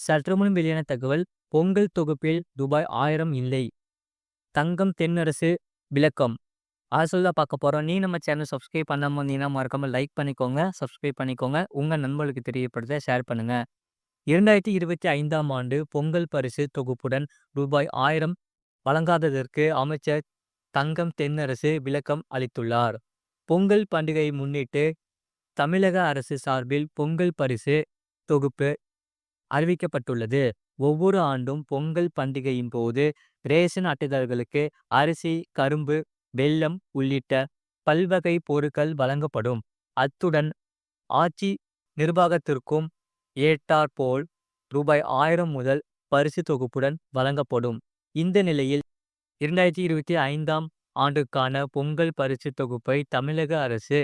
சற்று முன் வெளியான தகவல். பொங்கல் தொகுப்பில் ரூபாய் 1000 இல்லை. தங்கம் தென்னரசு விளக்கம். அத சொல்லி தான் பார்க்க போறோம். நீ நம்ம சேனல் சப்ஸ்கிரைப் பண்ணாம இருந்தீங்கன்னா மறக்காம லைக் பண்ணிக்கோங்க. சப்ஸ்கிரைப் பண்ணிக்கோங்க. உங்க நண்பர்களுக்கு தெரியப்படுத்த ஷேர் பண்ணுங்க. 2025ஆம் ஆண்டு பொங்கல் பரிசு தொகுப்புடன் ரூபாய் 1000 வழங்காததற்கு அமைச்சர் தங்கம் தென்னரசு விளக்கம் அளித்துள்ளார். பொங்கல் பண்டிகையை முன்னிட்டு தமிழக அரசு சார்பில் பொங்கல் பரிசு தொகுப்பு அறிவிக்கப்பட்டுள்ளது. ஒவ்வொரு ஆண்டும் பொங்கல் பண்டிகையின் போது ரேஷன் அட்டைதாரர்களுக்கு அரிசி, கரும்பு, வெல்லம் உள்ளிட்ட பல்வகை பொருட்கள் வழங்கப்படும். அத்துடன் ஆட்சி நிர்வாகத்திற்கும் ஏற்றாற்போல் ரூபாய் 1000 முதல் பரிசு தொகுப்புடன் வழங்கப்படும். இந்த நிலையில் 2025ஆம் ஆண்டுக்கான பொங்கல் பரிசு தொகுப்பை தமிழக அரசு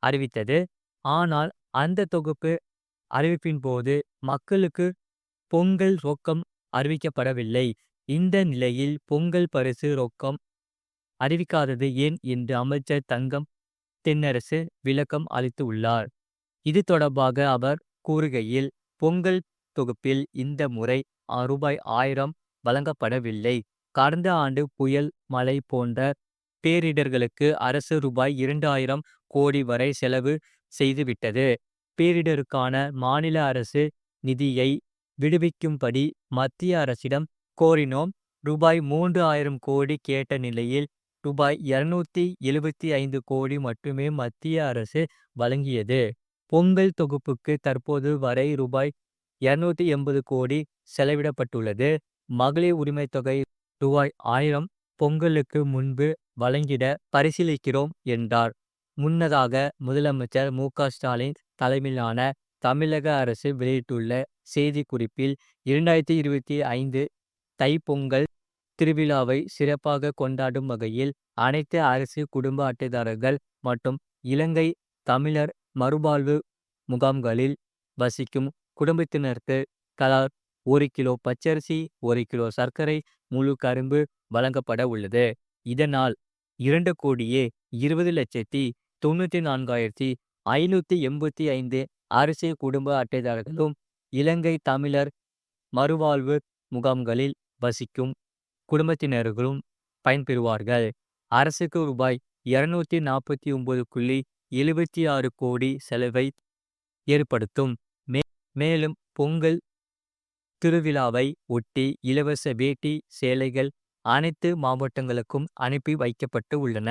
அறிவித்தது. ஆனால் அந்த தொகுப்பு அறிவிப்பின் போது மக்களுக்கு பொங்கல் ரொக்கம் அறிவிக்கப்படவில்லை. இந்த நிலையில் பொங்கல் பரிசு ரொக்கம் அறிவிக்காதது ஏன் என்று அமைச்சர் தங்கம் தென்னரசு விளக்கம் அளித்து உள்ளார். இது தொடர்பாக அவர் கூறுகையில், பொங்கல் தொகுப்பில் இந்த முறை ரூபாய் 1000 வழங்கப்படவில்லை. கடந்த ஆண்டு புயல், மழை போன்ற பேரிடர்களுக்கு அரசு ரூபாய் 2000 கோடி வரை செலவு செய்துவிட்டது. பேரிடருக்கான மாநில அரசு நிதியை விடுவிக்கும்படி மத்திய அரசிடம் கோரினோம். ரூபாய் 3000 கோடி கேட்ட நிலையில் ரூபாய் 275 கோடி மட்டுமே மத்திய அரசு வழங்கியது. பொங்கல் தொகுப்புக்கு தற்போது வரை ரூபாய் 280 கோடி செலவிடப்பட்டுள்ளது. மகளிர் உரிமை தொகை ரூபாய் 1000 பொங்கலுக்கு முன்பு வழங்கிட பரிசீலிக்கிறோம் என்றார். முன்னதாக முதலமைச்சர் மு.க.ஸ்டாலின் தலைமையிலான தமிழக அரசு வெளியிட்டுள்ள செய்திக்குறிப்பில் 2025 தைப்பொங்கல் திருவிழாவை சிறப்பாக கொண்டாடும் வகையில் அனைத்து அரசு குடும்ப அட்டைதாரர்கள் மற்றும் இலங்கை தமிழர் மறுவாழ்வு முகாம்களில் வசிக்கும் குடும்பத்தினருக்கு தலா 1 கிலோ பச்சரிசி, 1 கிலோ சர்க்கரை, முழு கரும்பு வழங்கப்பட உள்ளது. இதனால் 2,20,94,585 அரசு குடும்ப அட்டைதாரர்களும் இலங்கை தமிழர் மறுவாழ்வு முகாம்களில் வசிக்கும் குடும்பத்தினர்களும் பயன்பெறுவார்கள். அரசுக்கு ரூபாய் 249,76 கோடி செலவை ஏற்படுத்தும். மேலும் பொங்கல் திருவிழாவை ஒட்டி இலவச வேட்டி, சேலைகள் அனைத்து மாவட்டங்களுக்கும் அனுப்பி வைக்கப்பட்டு உள்ளன.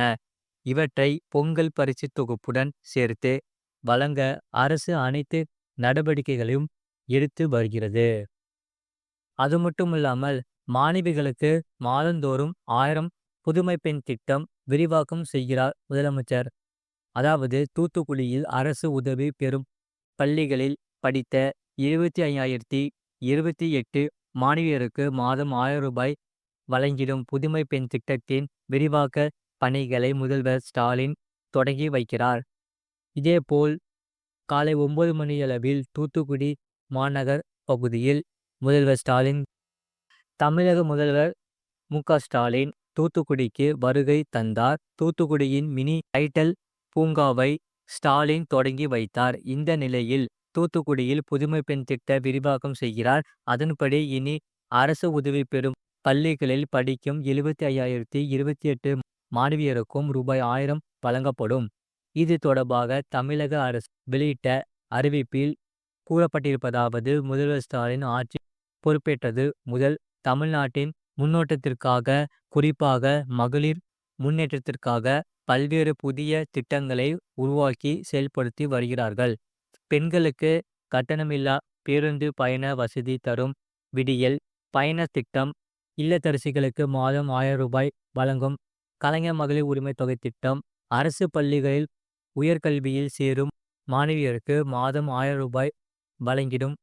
இவற்றை பொங்கல் பரிசு தொகுப்புடன் சேர்த்து வழங்க அரசு அனைத்து நடவடிக்கைகளையும் எடுத்து வருகிறது. அது மட்டுமில்லாமல் மாணவிகளுக்கு மாதந்தோறும் 1000 புதுமை பெண் திட்டம் விரிவாக்கம் செய்கிறார் முதலமைச்சர். அதாவது தூத்துக்குடியில் அரசு உதவி பெறும் பள்ளிகளில் படித்த 75,028 மாணவியருக்கு மாதம் 1000 ரூபாய் வழங்கிடும் புதுமை பெண் திட்டத்தின் விரிவாக்க பணிகளை முதல்வர் ஸ்டாலின் தொடங்கி வைக்கிறார். இதேபோல் காலை 9 மணியளவில் தூத்துக்குடி மாநகர் பகுதியில் முதல்வர் ஸ்டாலின் தமிழக முதல்வர் மு.க.ஸ்டாலின் தூத்துக்குடிக்கு வருகை தந்தார். தூத்துக்குடியின் மினி டைடல் பூங்காவை ஸ்டாலின் தொடங்கி வைத்தார். இந்த நிலையில் தூத்துக்குடியில் புதுமை பெண் திட்ட விரிவாக்கம் செய்கிறார். அதன்படி இனி அரசு உதவி பெறும் பள்ளிகளில் படிக்கும் 75,028 மாணவியருக்கும் ரூபாய் 1000 வழங்கப்படும். இது தொடர்பாக தமிழக அரசு வெளியிட்ட அறிவிப்பில் கூறப்பட்டிருப்பதாவது, முதல்வர் ஸ்டாலின் ஆட்சி பொறுப்பேற்றது முதல் தமிழ்நாட்டின் முன்னேற்றத்திற்காக, குறிப்பாக மகளிர் முன்னேற்றத்திற்காக பல்வேறு புதிய திட்டங்களை உருவாக்கி செயல்படுத்தி வருகிறார்கள். பெண்களுக்கு கட்டணமில்லா பேருந்து பயண வசதி தரும் விடியல் பயண திட்டம், இல்லத்தரசிகளுக்கு மாதம் 1000 ரூபாய் வழங்கும் கலைஞர் மகளிர் உரிமை தொகை திட்டம், அரசு பள்ளிகளில் உயர்கல்வியில் சேரும் மாணவியருக்கு மாதம் 1000 ரூபாய் வழங்கிடும்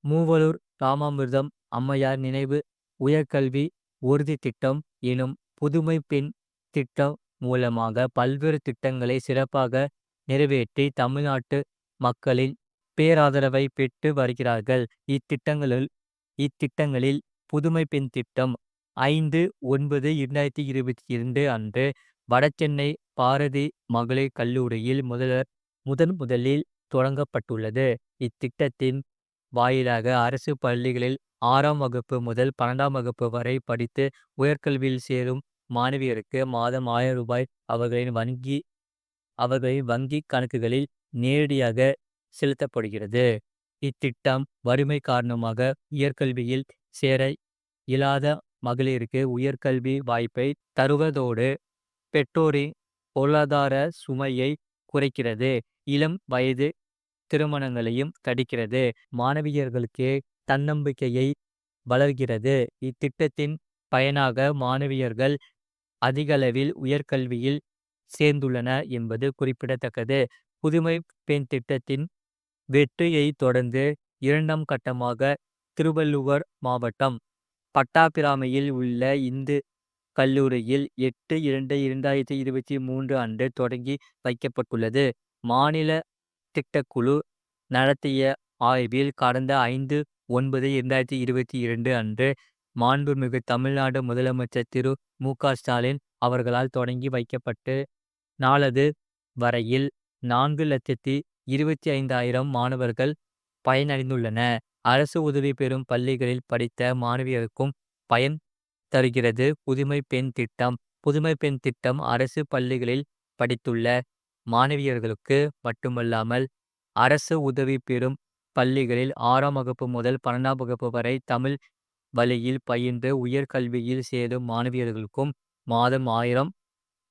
மூவலூர் ராமாமிர்தம் அம்மையார் நினைவு உயர்கல்வி உறுதி திட்டம் எனும் புதுமை பெண் திட்டம் மூலமாக பல்வேறு திட்டங்களை சிறப்பாக நிறைவேற்றி தமிழ்நாட்டு மக்களின் பேராதரவை பெற்று வருகிறார்கள். இத்திட்டங்களில் புதுமை பெண் திட்டம் 5/9/2022 அன்று வடசென்னை பாரதி மகளிர் கல்லூரியில் முதலில் தொடங்கப்பட்டுள்ளது. இத்திட்டத்தின் வாயிலாக அரசு பள்ளிகளில் 6ஆம் வகுப்பு முதல் 12ஆம் வகுப்பு வரை படித்து உயர்கல்வியில் சேரும் மாணவியருக்கு மாதம் ரூ. 1000 அவர்களின் வங்கி கணக்குகளில் நேரடியாக செலுத்தப்படுகிறது. இத்திட்டம் வறுமை காரணமாக உயர்கல்வியில் சேர இயலாத மகளிருக்கு உயர்கல்வி வாய்ப்பை தருவதோடு பெற்றோரின் பொருளாதார சுமையை குறைக்கிறது. இளம் வயது திருமணங்களையும் தடுக்கிறது. மாணவியர்களுக்கு தன்னம்பிக்கையை வளர்கிறது. இத்திட்டத்தின் பயனாக மாணவியர்கள் அதிகளவில் உயர்கல்வியில் சேர்ந்துள்ளனர் என்பது குறிப்பிடத்தக்கது. புதுமை பெண் திட்டத்தின் வெற்றியைத் தொடர்ந்து 2ஆம் கட்டமாக திருவள்ளுவர் மாவட்டம் பட்டாபிராமியில் உள்ள இந்து கல்லூரியில் 8/2/2023 அன்று தொடங்கி வைக்கப்பட்டுள்ளது. மாநில திட்டக்குழு நடத்திய ஆய்வில் கடந்த 5/9/2022 அன்று மாண்புமிகு தமிழ்நாடு முதலமைச்சர் திரு மு.க. ஸ்டாலின் அவர்களால் தொடங்கி வைக்கப்பட்டு நாளது வரையில் 4,25,000 மாணவர்கள் பயனடைந்துள்ளனர். அரசு உதவி பெறும் பள்ளிகளில் படித்த மாணவியருக்கும் பயன் தருகிறது புதுமை பெண் திட்டம். புதுமை பெண் திட்டம் அரசு பள்ளிகளில் படித்துள்ள மாணவியர்களுக்கு மட்டுமல்லாமல் அரசு உதவி பெறும் பள்ளிகளில் 6ஆம் வகுப்பு முதல் 12ஆம் வகுப்பு வரை தமிழ் வழியில் பயின்று உயர்கல்வியில் சேரும் மாணவியர்களுக்கும் மாதம் 1000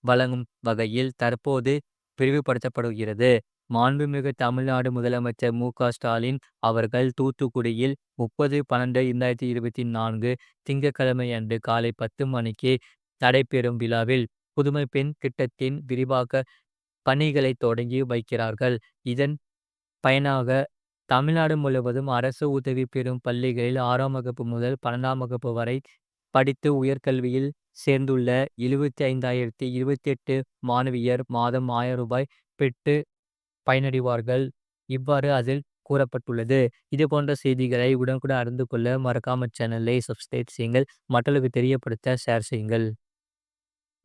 வழங்கும் வகையில் தற்போது விரிவுபடுத்தப்படுகிறது. மாண்புமிகு தமிழ்நாடு முதலமைச்சர் மு.க. ஸ்டாலின் அவர்கள் தூத்துக்குடியில் 30/12/2024 திங்கட்கிழமையன்று காலை 10 மணிக்கு நடைபெறும் விழாவில் புதுமை பெண் திட்டத்தின் விரிவாக்க பணிகளை தொடங்கி வைக்கிறார்கள். இதன் பயனாக தமிழ்நாடு முழுவதும் அரசு உதவி பெறும் பள்ளிகளில் 6ஆம் வகுப்பு முதல் 12ஆம் வகுப்பு வரை படித்து உயர்கல்வியில் சேர்ந்துள்ள 75,028 மாணவியர் மாதம் ரூ. 1000 பெற்று பயனடைவார்கள். இவ்வாறு அதில் கூறப்பட்டுள்ளது. இதுபோன்ற செய்திகளை உடனுக்குடன் அறிந்து கொள்ள மறக்காம சேனலை சப்ஸ்கிரைப் செய்யுங்கள். மற்றவர்களுக்கு தெரியப்படுத்த ஷேர் செய்யுங்கள்.